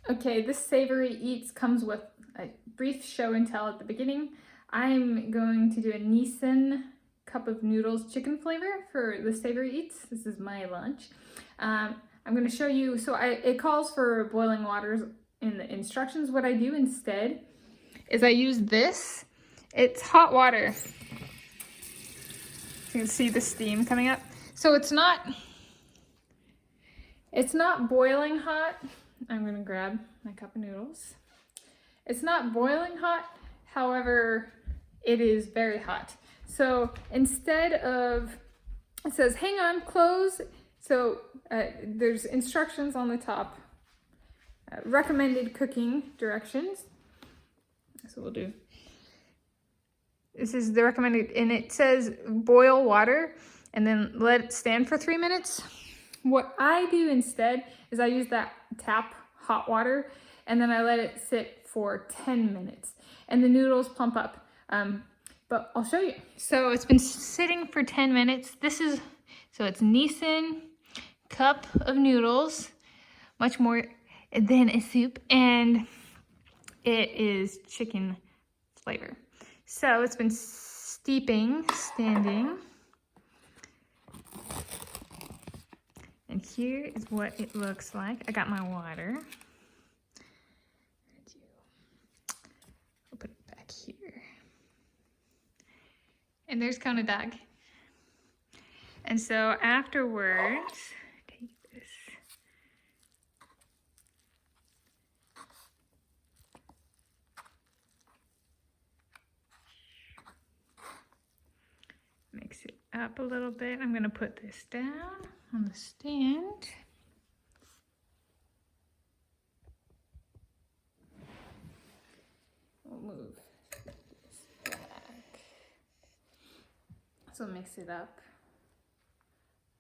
Okay, this Savory Eats comes with a brief show and tell at the beginning. I'm going to do a Nissin Cup of Noodles chicken flavor for the Savory Eats. This is my lunch. I'm going to show you, it calls for boiling waters in the instructions. What I do instead is I use this. It's hot water. You can see the steam coming up. So it's not boiling hot. I'm gonna grab my cup of noodles. It's not boiling hot, however, it is very hot. So instead of, it says, hang on, close. So there's instructions on the top, recommended cooking directions. So we'll do, this is the recommended, and it says boil water and then let it stand for 3 minutes. What I do instead is I use that tap hot water and then I let it sit for 10 minutes and the noodles plump up. But I'll show you. So it's been sitting for 10 minutes. So it's Nissin Cup of Noodles, much more than a soup, and it is chicken flavor. So it's been standing. And here is what it looks like. I got my water. I'll put it back here. And there's Kona Dog. And so afterwards, take this. Mix it up a little bit. I'm gonna put this down on the stand. We'll move this back. So mix it up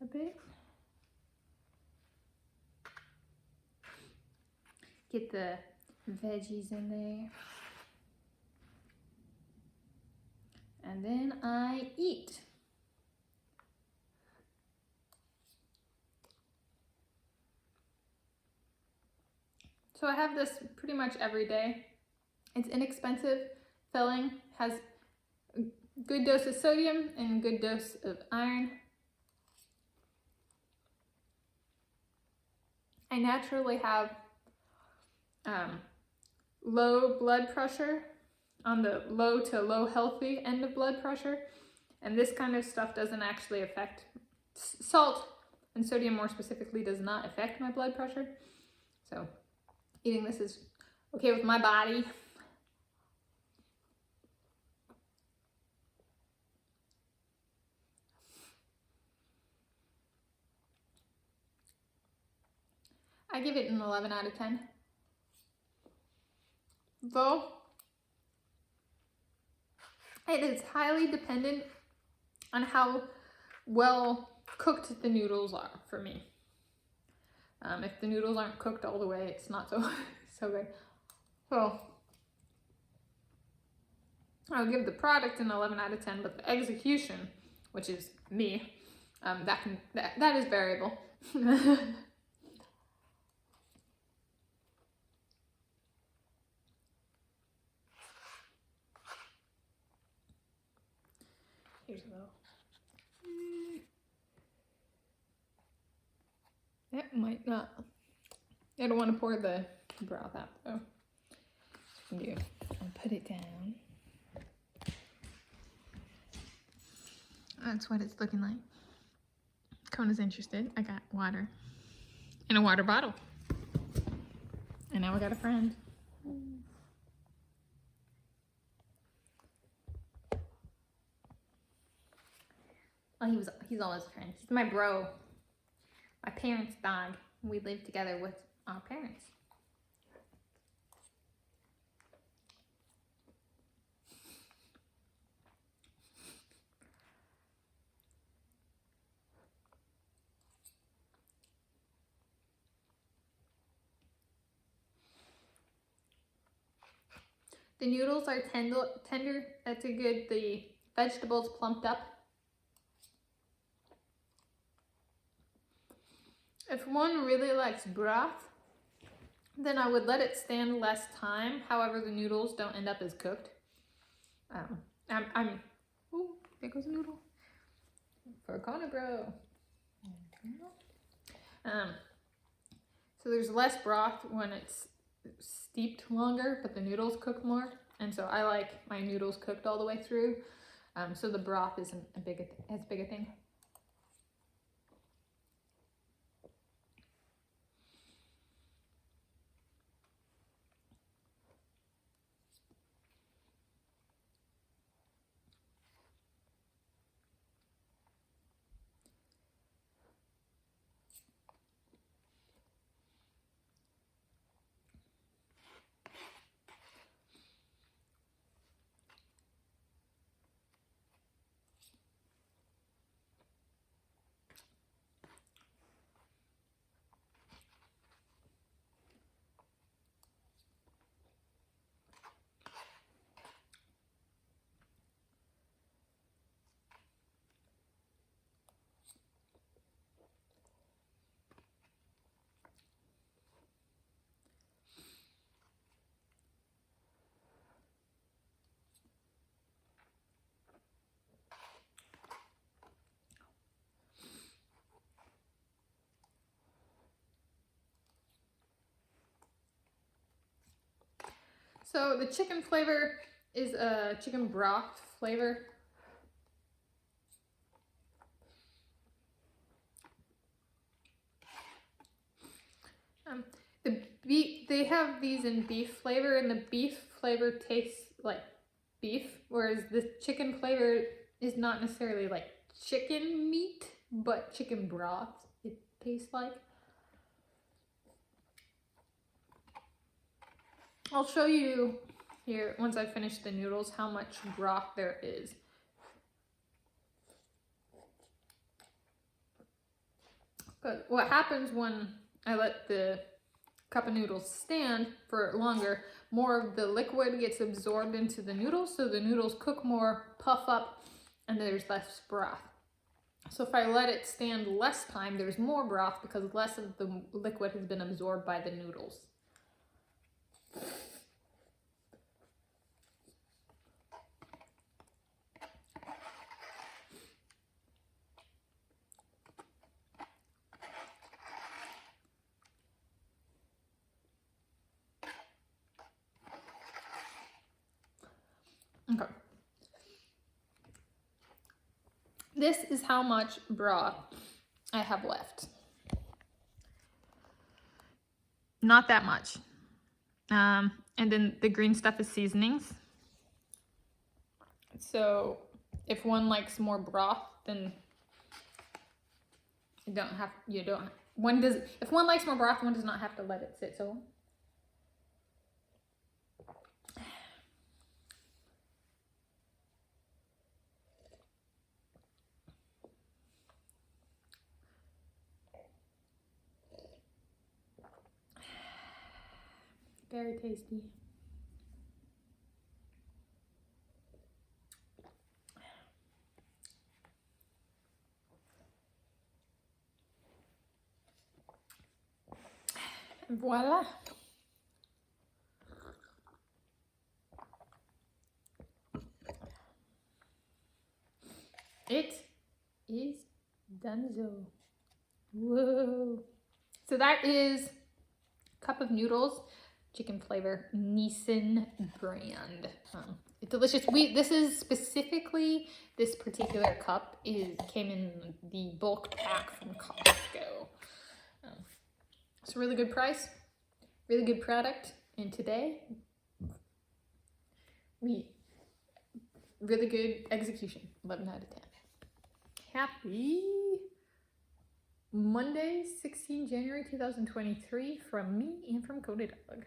a bit. Get the veggies in there. And then I eat. So I have this pretty much every day. It's inexpensive, filling, has a good dose of sodium and a good dose of iron. I naturally have low blood pressure, on the low to low healthy end of blood pressure, and this kind of stuff doesn't actually affect, salt and sodium more specifically does not affect my blood pressure. So eating this is okay with my body. I give it an 11 out of 10. Though it is highly dependent on how well cooked the noodles are for me. If the noodles aren't cooked all the way, it's not so good. So I'll give the product an 11 out of 10, but the execution, which is me, that is variable. Here's a little. That might not. I don't want to pour the broth out though. I'll put it down. That's what it's looking like. Kona's interested. I got water in a water bottle. And now I got a friend. Oh, he's always a friend. He's my bro. My parents' dog. We live together with our parents. The noodles are tender. That's a good. The vegetables plumped up. If one really likes broth, then I would let it stand less time. However, the noodles don't end up as cooked. Ooh, there goes a noodle. For a corner, bro. So there's less broth when it's steeped longer, but the noodles cook more. And so I like my noodles cooked all the way through. So the broth isn't as big a thing. So the chicken flavor is a chicken broth flavor. They have these in beef flavor, and the beef flavor tastes like beef, whereas the chicken flavor is not necessarily like chicken meat, but chicken broth it tastes like. I'll show you here, once I finish the noodles, how much broth there is. But what happens when I let the cup of noodles stand for longer, more of the liquid gets absorbed into the noodles, so the noodles cook more, puff up, and there's less broth. So if I let it stand less time, there's more broth because less of the liquid has been absorbed by the noodles. Okay. This is how much broth I have left. Not that much. And then the green stuff is seasonings. So if one likes more broth, then if one likes more broth, one does not have to let it sit so long. Very tasty. Voila. It is donezo. Whoa. So that is cup of noodles, chicken flavor, Nissin brand. It's delicious. This is specifically, this particular cup came in the bulk pack from Costco. It's a really good price, really good product, and today, really good execution, 11 out of 10. Happy Monday, 16 January 2023 from me and from Cody Dog.